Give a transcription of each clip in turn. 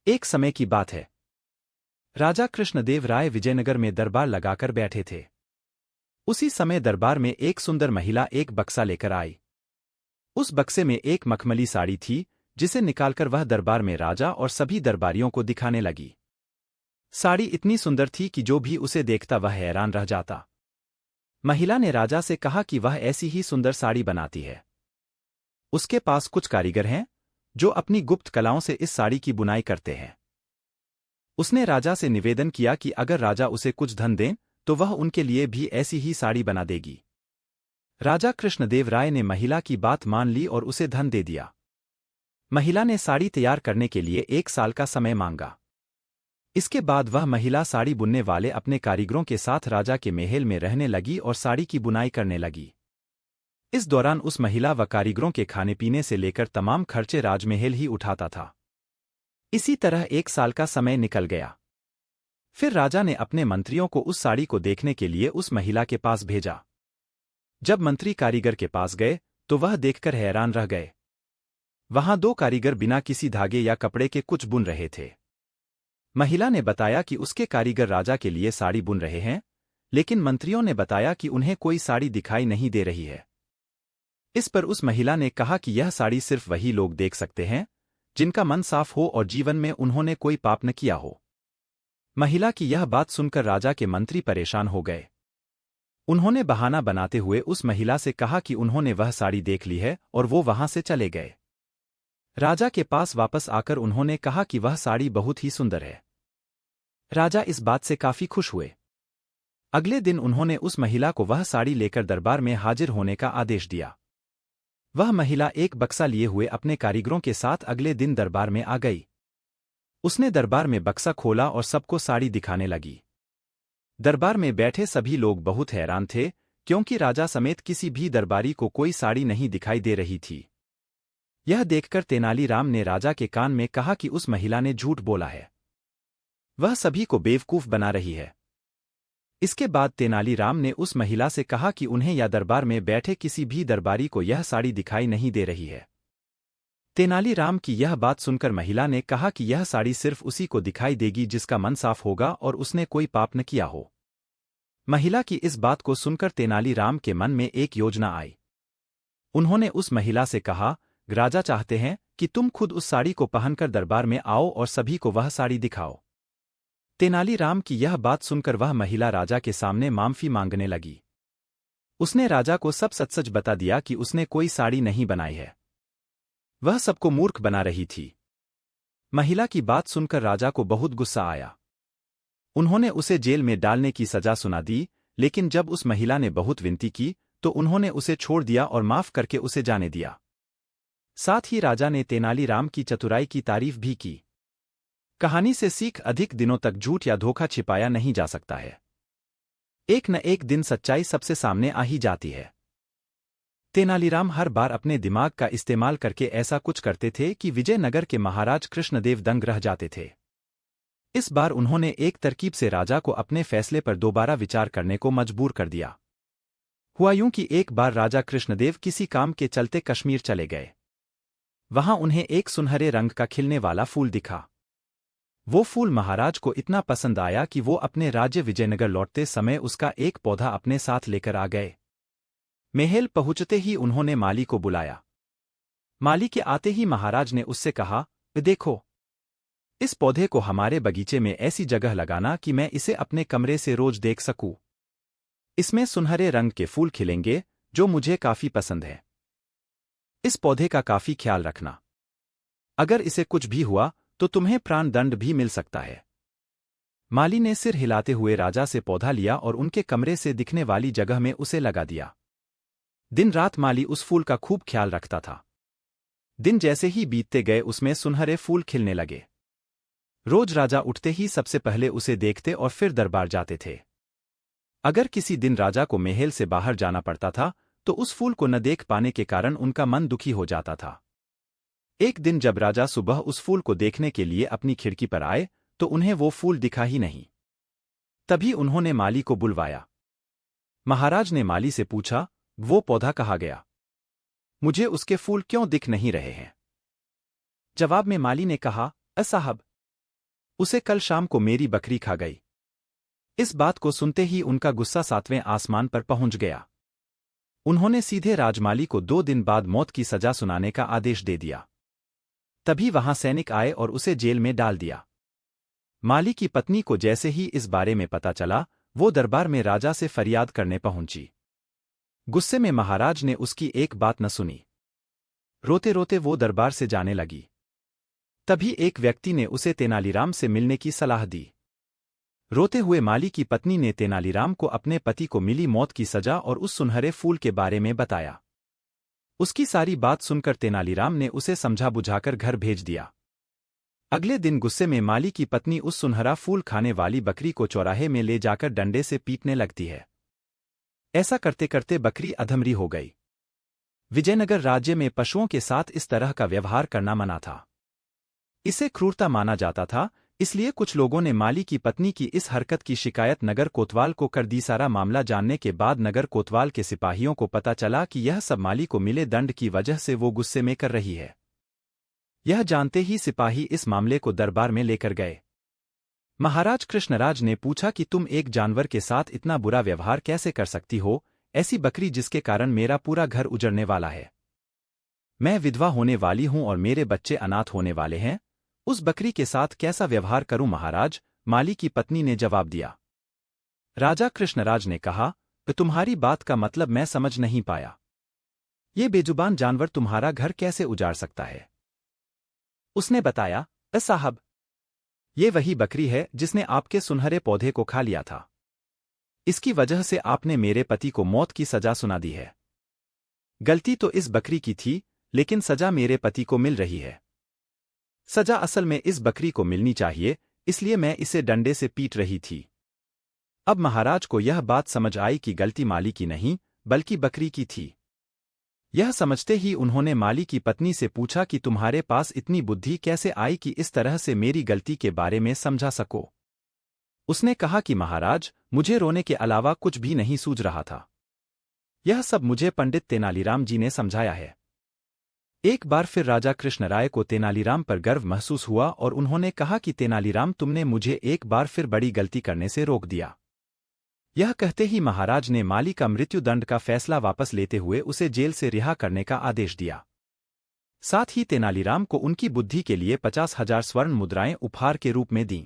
एक समय की बात है। राजा कृष्णदेव राय विजयनगर में दरबार लगाकर बैठे थे। उसी समय दरबार में एक सुंदर महिला एक बक्सा लेकर आई। उस बक्से में एक मखमली साड़ी थी, जिसे निकालकर वह दरबार में राजा और सभी दरबारियों को दिखाने लगी। साड़ी इतनी सुंदर थी कि जो भी उसे देखता वह हैरान रह जाता। महिला ने राजा से कहा कि वह ऐसी ही सुंदर साड़ी बनाती है। उसके पास कुछ कारीगर हैं, जो अपनी गुप्त कलाओं से इस साड़ी की बुनाई करते हैं। उसने राजा से निवेदन किया कि अगर राजा उसे कुछ धन दें, तो वह उनके लिए भी ऐसी ही साड़ी बना देगी। राजा कृष्णदेव राय ने महिला की बात मान ली और उसे धन दे दिया। महिला ने साड़ी तैयार करने के लिए 1 साल का समय मांगा। इसके बाद वह महिला साड़ी बुनने वाले अपने कारीगरों के साथ राजा के महल में रहने लगी और साड़ी की बुनाई करने लगी। इस दौरान उस महिला व कारीगरों के खाने पीने से लेकर तमाम खर्चे राजमहल ही उठाता था। इसी तरह 1 साल का समय निकल गया। फिर राजा ने अपने मंत्रियों को उस साड़ी को देखने के लिए उस महिला के पास भेजा। जब मंत्री कारीगर के पास गए, तो वह देखकर हैरान रह गए। वहां 2 कारीगर बिना किसी धागे या कपड़े के कुछ बुन रहे थे। महिला ने बताया कि उसके कारीगर राजा के लिए साड़ी बुन रहे हैं, लेकिन मंत्रियों ने बताया कि उन्हें कोई साड़ी दिखाई नहीं दे रही है। इस पर उस महिला ने कहा कि यह साड़ी सिर्फ वही लोग देख सकते हैं, जिनका मन साफ हो और जीवन में उन्होंने कोई पाप न किया हो। महिला की यह बात सुनकर राजा के मंत्री परेशान हो गए। उन्होंने बहाना बनाते हुए उस महिला से कहा कि उन्होंने वह साड़ी देख ली है और वो वहां से चले गए। राजा के पास वापस आकर उन्होंने कहा कि वह साड़ी बहुत ही सुंदर है। राजा इस बात से काफी खुश हुए। अगले दिन उन्होंने उस महिला को वह साड़ी लेकर दरबार में हाजिर होने का आदेश दिया। वह महिला एक बक्सा लिए हुए अपने कारीगरों के साथ अगले दिन दरबार में आ गई। उसने दरबार में बक्सा खोला और सबको साड़ी दिखाने लगी। दरबार में बैठे सभी लोग बहुत हैरान थे, क्योंकि राजा समेत किसी भी दरबारी को कोई साड़ी नहीं दिखाई दे रही थी। यह देखकर तेनालीराम ने राजा के कान में कहा कि उस महिला ने झूठ बोला है। वह सभी को बेवकूफ बना रही है। इसके बाद तेनालीराम ने उस महिला से कहा कि उन्हें या दरबार में बैठे किसी भी दरबारी को यह साड़ी दिखाई नहीं दे रही है। तेनालीराम की यह बात सुनकर महिला ने कहा कि यह साड़ी सिर्फ उसी को दिखाई देगी जिसका मन साफ होगा और उसने कोई पाप न किया हो। महिला की इस बात को सुनकर तेनालीराम के मन में एक योजना आई। उन्होंने उस महिला से कहा, राजा चाहते हैं कि तुम खुद उस साड़ी को पहनकर दरबार में आओ और सभी को वह साड़ी दिखाओ। तेनालीराम की यह बात सुनकर वह महिला राजा के सामने माफी मांगने लगी। उसने राजा को सब सच बता दिया कि उसने कोई साड़ी नहीं बनाई है। वह सबको मूर्ख बना रही थी। महिला की बात सुनकर राजा को बहुत गुस्सा आया। उन्होंने उसे जेल में डालने की सजा सुना दी, लेकिन जब उस महिला ने बहुत विनती की, तो उन्होंने उसे छोड़ दिया और माफ करके उसे जाने दिया। साथ ही राजा ने तेनालीराम की चतुराई की तारीफ भी की। कहानी से सीख, अधिक दिनों तक झूठ या धोखा छिपाया नहीं जा सकता है। एक न एक दिन सच्चाई सबसे सामने आ ही जाती है। तेनालीराम हर बार अपने दिमाग का इस्तेमाल करके ऐसा कुछ करते थे कि विजयनगर के महाराज कृष्णदेव दंग रह जाते थे। इस बार उन्होंने एक तरकीब से राजा को अपने फैसले पर दोबारा विचार करने को मजबूर कर दिया। हुआ यूं कि एक बार राजा कृष्णदेव किसी काम के चलते कश्मीर चले गए। वहां उन्हें एक सुनहरे रंग का खिलने वाला फूल दिखा। वो फूल महाराज को इतना पसंद आया कि वो अपने राज्य विजयनगर लौटते समय उसका एक पौधा अपने साथ लेकर आ गए। महल पहुंचते ही उन्होंने माली को बुलाया। माली के आते ही महाराज ने उससे कहा, देखो, इस पौधे को हमारे बगीचे में ऐसी जगह लगाना कि मैं इसे अपने कमरे से रोज देख सकूं। इसमें सुनहरे रंग के फूल खिलेंगे, जो मुझे काफी पसंद है। इस पौधे का काफी ख्याल रखना। अगर इसे कुछ भी हुआ तो तुम्हें प्राण दंड भी मिल सकता है। माली ने सिर हिलाते हुए राजा से पौधा लिया और उनके कमरे से दिखने वाली जगह में उसे लगा दिया। दिन रात माली उस फूल का खूब ख्याल रखता था। दिन जैसे ही बीतते गए उसमें सुनहरे फूल खिलने लगे। रोज राजा उठते ही सबसे पहले उसे देखते और फिर दरबार जाते थे। अगर किसी दिन राजा को महल से बाहर जाना पड़ता था, तो उस फूल को न देख पाने के कारण उनका मन दुखी हो जाता था। एक दिन जब राजा सुबह उस फूल को देखने के लिए अपनी खिड़की पर आए, तो उन्हें वो फूल दिखा ही नहीं। तभी उन्होंने माली को बुलवाया। महाराज ने माली से पूछा, वो पौधा कहाँ गया? मुझे उसके फूल क्यों दिख नहीं रहे हैं? जवाब में माली ने कहा, साहब, उसे कल शाम को मेरी बकरी खा गई। इस बात को सुनते ही उनका गुस्सा 7वें आसमान पर पहुंच गया। उन्होंने सीधे राजमाली को 2 दिन बाद मौत की सजा सुनाने का आदेश दे दिया। तभी वहां सैनिक आए और उसे जेल में डाल दिया। माली की पत्नी को जैसे ही इस बारे में पता चला, वो दरबार में राजा से फरियाद करने पहुंची। गुस्से में महाराज ने उसकी एक बात न सुनी। रोते रोते वो दरबार से जाने लगी। तभी एक व्यक्ति ने उसे तेनालीराम से मिलने की सलाह दी। रोते हुए माली की पत्नी ने तेनालीराम को अपने पति को मिली मौत की सजा और उस सुनहरे फूल के बारे में बताया। उसकी सारी बात सुनकर तेनालीराम ने उसे समझा बुझाकर घर भेज दिया। अगले दिन गुस्से में माली की पत्नी उस सुनहरा फूल खाने वाली बकरी को चौराहे में ले जाकर डंडे से पीटने लगती है। ऐसा करते करते बकरी अधमरी हो गई। विजयनगर राज्य में पशुओं के साथ इस तरह का व्यवहार करना मना था। इसे क्रूरता माना जाता था, इसलिए कुछ लोगों ने माली की पत्नी की इस हरकत की शिकायत नगर कोतवाल को कर दी। सारा मामला जानने के बाद नगर कोतवाल के सिपाहियों को पता चला कि यह सब माली को मिले दंड की वजह से वो गुस्से में कर रही है। यह जानते ही सिपाही इस मामले को दरबार में लेकर गए। महाराज कृष्णराज ने पूछा कि तुम एक जानवर के साथ इतना बुरा व्यवहार कैसे कर सकती हो, ऐसी बकरी जिसके कारण मेरा पूरा घर उजड़ने वाला है। मैं विधवा होने वाली हूं और मेरे बच्चे अनाथ होने वाले हैं, उस बकरी के साथ कैसा व्यवहार करूं महाराज, माली की पत्नी ने जवाब दिया। राजा कृष्णराज ने कहा, तुम्हारी बात का मतलब मैं समझ नहीं पाया। ये बेजुबान जानवर तुम्हारा घर कैसे उजाड़ सकता है? उसने बताया, साहब, ये वही बकरी है जिसने आपके सुनहरे पौधे को खा लिया था। इसकी वजह से आपने मेरे पति को मौत की सजा सुना दी है। गलती तो इस बकरी की थी, लेकिन सजा मेरे पति को मिल रही है। सजा असल में इस बकरी को मिलनी चाहिए, इसलिए मैं इसे डंडे से पीट रही थी। अब महाराज को यह बात समझ आई कि गलती माली की नहीं, बल्कि बकरी की थी। यह समझते ही उन्होंने माली की पत्नी से पूछा कि तुम्हारे पास इतनी बुद्धि कैसे आई कि इस तरह से मेरी गलती के बारे में समझा सको। उसने कहा कि महाराज, मुझे रोने के अलावा कुछ भी नहीं सूझ रहा था। यह सब मुझे पंडित तेनालीराम जी ने समझाया है। एक बार फिर राजा कृष्णराय को तेनालीराम पर गर्व महसूस हुआ और उन्होंने कहा कि तेनालीराम, तुमने मुझे एक बार फिर बड़ी गलती करने से रोक दिया। यह कहते ही महाराज ने माली का मृत्युदंड का फैसला वापस लेते हुए उसे जेल से रिहा करने का आदेश दिया। साथ ही तेनालीराम को उनकी बुद्धि के लिए 50,000 स्वर्ण मुद्राएं उपहार के रूप में दीं।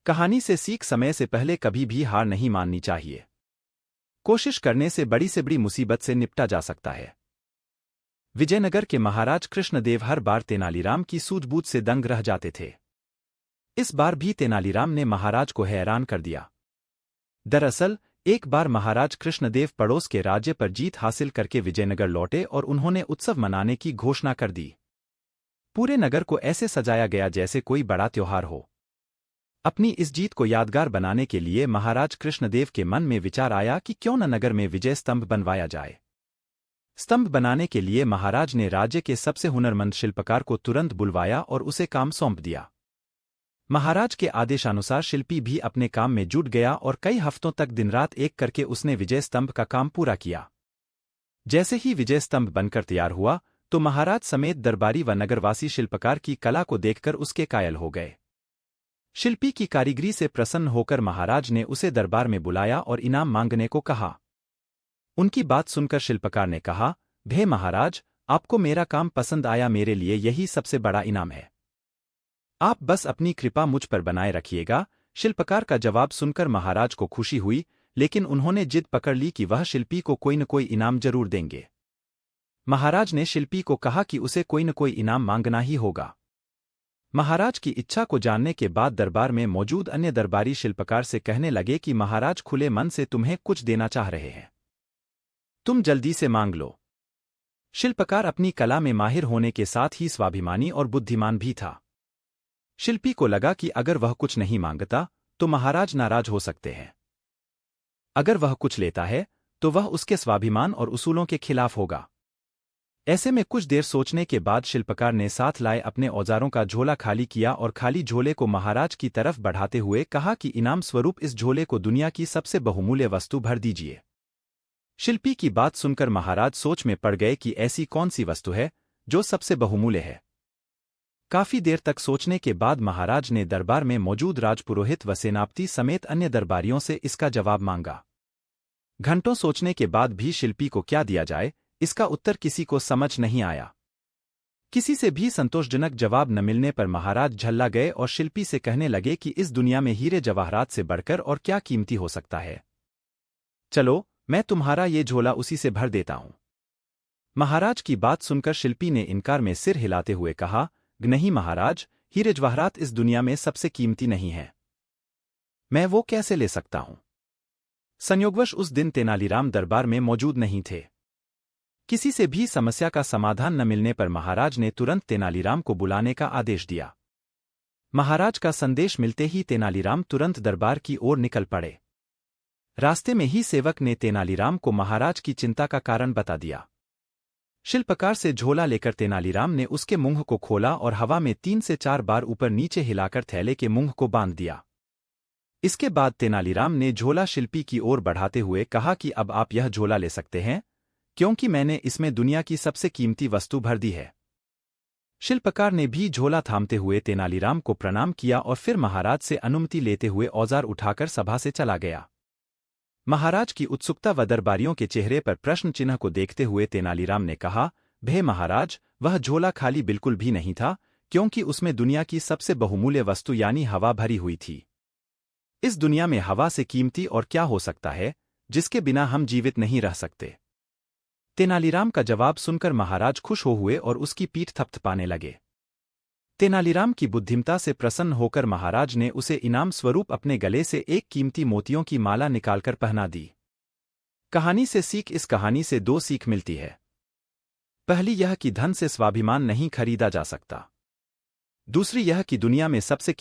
कहानी से सीख, समय से पहले कभी भी हार नहीं माननी चाहिए। कोशिश करने से बड़ी मुसीबत से निपटा जा सकता है। विजयनगर के महाराज कृष्णदेव हर बार तेनालीराम की सूझबूझ से दंग रह जाते थे। इस बार भी तेनालीराम ने महाराज को हैरान कर दिया। दरअसल, एक बार महाराज कृष्णदेव पड़ोस के राज्य पर जीत हासिल करके विजयनगर लौटे और उन्होंने उत्सव मनाने की घोषणा कर दी। पूरे नगर को ऐसे सजाया गया जैसे कोई बड़ा त्योहार हो। अपनी इस जीत को यादगार बनाने के लिए महाराज कृष्णदेव के मन में विचार आया कि क्यों न नगर में विजय स्तंभ बनवाया जाए। स्तंभ बनाने के लिए महाराज ने राज्य के सबसे हुनरमंद शिल्पकार को तुरंत बुलवाया और उसे काम सौंप दिया। महाराज के आदेशानुसार शिल्पी भी अपने काम में जुट गया और कई हफ्तों तक दिन रात एक करके उसने विजय स्तंभ का काम पूरा किया। जैसे ही विजय स्तंभ बनकर तैयार हुआ, तो महाराज समेत दरबारी व नगरवासी शिल्पकार की कला को देखकर उसके कायल हो गए। शिल्पी की कारीगरी से प्रसन्न होकर महाराज ने उसे दरबार में बुलाया और इनाम मांगने को कहा। उनकी बात सुनकर शिल्पकार ने कहा, भे महाराज, आपको मेरा काम पसंद आया, मेरे लिए यही सबसे बड़ा इनाम है। आप बस अपनी कृपा मुझ पर बनाए रखिएगा। शिल्पकार का जवाब सुनकर महाराज को खुशी हुई, लेकिन उन्होंने जिद पकड़ ली कि वह शिल्पी को कोई न कोई इनाम जरूर देंगे। महाराज ने शिल्पी को कहा कि उसे कोई न कोई इनाम मांगना ही होगा। महाराज की इच्छा को जानने के बाद दरबार में मौजूद अन्य दरबारी शिल्पकार से कहने लगे कि महाराज खुले मन से तुम्हें कुछ देना चाह रहे हैं, तुम जल्दी से मांग लो। शिल्पकार अपनी कला में माहिर होने के साथ ही स्वाभिमानी और बुद्धिमान भी था। शिल्पी को लगा कि अगर वह कुछ नहीं मांगता तो महाराज नाराज हो सकते हैं। अगर वह कुछ लेता है तो वह उसके स्वाभिमान और उसूलों के खिलाफ होगा। ऐसे में कुछ देर सोचने के बाद शिल्पकार ने साथ लाए अपने औजारों का झोला खाली किया और खाली झोले को महाराज की तरफ बढ़ाते हुए कहा कि इनाम स्वरूप इस झोले को दुनिया की सबसे बहुमूल्य वस्तु भर दीजिए। शिल्पी की बात सुनकर महाराज सोच में पड़ गए कि ऐसी कौन सी वस्तु है जो सबसे बहुमूल्य है। काफी देर तक सोचने के बाद महाराज ने दरबार में मौजूद राजपुरोहित व सेनापति समेत अन्य दरबारियों से इसका जवाब मांगा। घंटों सोचने के बाद भी शिल्पी को क्या दिया जाए, इसका उत्तर किसी को समझ नहीं आया। किसी से भी संतोषजनक जवाब न मिलने पर महाराज झल्ला गए और शिल्पी से कहने लगे कि इस दुनिया में हीरे जवाहरात से बढ़कर और क्या कीमती हो सकता है। चलो, मैं तुम्हारा ये झोला उसी से भर देता हूं। महाराज की बात सुनकर शिल्पी ने इनकार में सिर हिलाते हुए कहा, नहीं महाराज, हीरे जवाहरात इस दुनिया में सबसे कीमती नहीं है। मैं वो कैसे ले सकता हूं? संयोगवश उस दिन तेनालीराम दरबार में मौजूद नहीं थे। किसी से भी समस्या का समाधान न मिलने पर महाराज ने तुरंत तेनालीराम को बुलाने का आदेश दिया। महाराज का संदेश मिलते ही तेनालीराम तुरंत दरबार की ओर निकल पड़े। रास्ते में ही सेवक ने तेनालीराम को महाराज की चिंता का कारण बता दिया। शिल्पकार से झोला लेकर तेनालीराम ने उसके मुंह को खोला और हवा में 3 से 4 बार ऊपर नीचे हिलाकर थैले के मुंह को बांध दिया। इसके बाद तेनालीराम ने झोला शिल्पी की ओर बढ़ाते हुए कहा कि अब आप यह झोला ले सकते हैं, क्योंकि मैंने इसमें दुनिया की सबसे कीमती वस्तु भर दी है। शिल्पकार ने भी झोला थामते हुए तेनालीराम को प्रणाम किया और फिर महाराज से अनुमति लेते हुए औजार उठाकर सभा से चला गया। महाराज की उत्सुकता व दरबारियों के चेहरे पर प्रश्न चिन्ह को देखते हुए तेनालीराम ने कहा, भे महाराज, वह झोला खाली बिल्कुल भी नहीं था, क्योंकि उसमें दुनिया की सबसे बहुमूल्य वस्तु यानी हवा भरी हुई थी। इस दुनिया में हवा से कीमती और क्या हो सकता है, जिसके बिना हम जीवित नहीं रह सकते। तेनालीराम का जवाब सुनकर महाराज खुश हो हुए और उसकी पीठ थपथपाने लगे। तेनालीराम की बुद्धिमता से प्रसन्न होकर महाराज ने उसे इनाम स्वरूप अपने गले से एक कीमती मोतियों की माला निकालकर पहना दी। कहानी से सीख। इस कहानी से 2 सीख मिलती है। पहली यह कि धन से स्वाभिमान नहीं खरीदा जा सकता। दूसरी यह कि दुनिया में सबसे